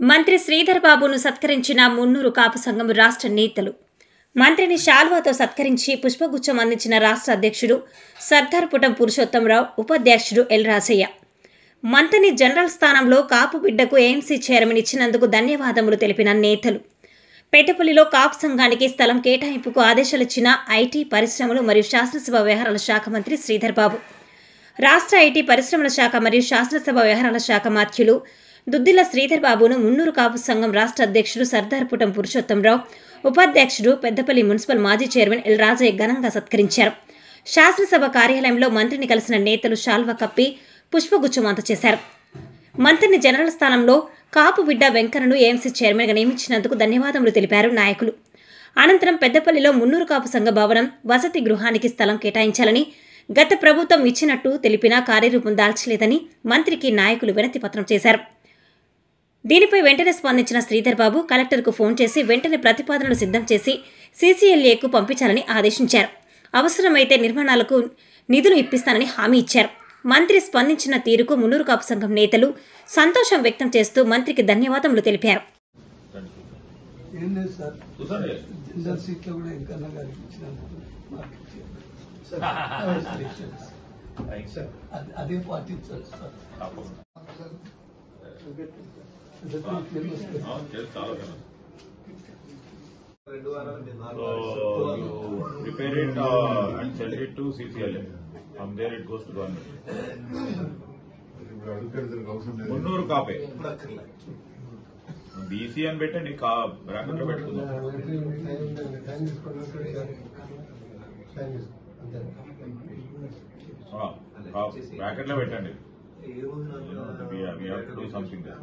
మంత్రి శ్రీధర్ బాబును సత్కరించిన మున్నూరు కాపు సంఘం రాష్ట్ర నేతలు. మంత్రిని శాల్వాతో సత్కరించి పుష్పగుచ్చం అందించిన రాష్ట్ర అధ్యక్షుడు సర్దార్ పుటం పురుషోత్తంరావు, ఉపాధ్యక్షుడు ఎల్ రాజయ్య. మంత్రిని జనరల్ స్థానంలో కాపు బిడ్డకు ఏఎంసీ చైర్మన్ ఇచ్చినందుకు ధన్యవాదములు తెలిపిన నేతలు. పెద్దపల్లిలో కాపు సంఘానికి స్థలం కేటాయింపుకు ఆదేశాలిచ్చిన ఐటీ, పరిశ్రమలు మరియు శాసనసభ వ్యవహారాల శాఖ మంత్రి శ్రీధర్ బాబు. రాష్ట్ర ఐటీ, పరిశ్రమల శాఖ మరియు శాసనసభ వ్యవహారాల శాఖ మాత్యులు దుద్దిల్ల శ్రీధర్ బాబును మున్నూరు కాపు సంఘం రాష్ట్ర అధ్యక్షుడు సర్దార్ పుటం పురుషోత్తంరావు, ఉపాధ్యక్షుడు పెద్దపల్లి మున్సిపల్ మాజీ చైర్మన్ ఎల్ రాజయ్య ఘనంగా సత్కరించారు. శాసనసభ కార్యాలయంలో మంత్రిని కలిసిన నేతలు శాల్వా కప్పి పుష్పగుచ్చం అందజేశారు. మంత్రిని జనరల్ స్థానంలో కాపు బిడ్డ వెంకన్నను ఏఎంసీ చైర్మన్గా నియమించినందుకు ధన్యవాదములు తెలిపారు నాయకులు. అనంతరం పెద్దపల్లిలో మున్నూరు కాపు సంఘ భవనం, వసతి గృహానికి స్థలం కేటాయించాలని గత ప్రభుత్వం ఇచ్చినట్టు తెలిపినా కార్యరూపం దాల్చలేదని మంత్రికి నాయకులు వినతి పత్రం చేశారు. దీనిపై వెంటనే స్పందించిన శ్రీధర్ బాబు కలెక్టర్కు ఫోన్ చేసి వెంటనే ప్రతిపాదనలు సిద్ధం చేసి సీసీఎల్ఏకు పంపించాలని ఆదేశించారు. అవసరమైతే నిర్మాణాలకు నిధులు ఇప్పిస్తానని హామీ ఇచ్చారు. మంత్రి స్పందించిన తీరుకు మున్నూరు కాపు సంఘం నేతలు సంతోషం వ్యక్తం చేస్తూ మంత్రికి ధన్యవాదములు తెలిపారు. Prepare it and send it to CCLA. From there it goes to government. Munnuru కాపే బీసీ అని పెట్టండి, బ్రాకెట్ లో పెట్టుకుందాం. బ్రాకెట్ లో పెట్టండి. We have to do something there.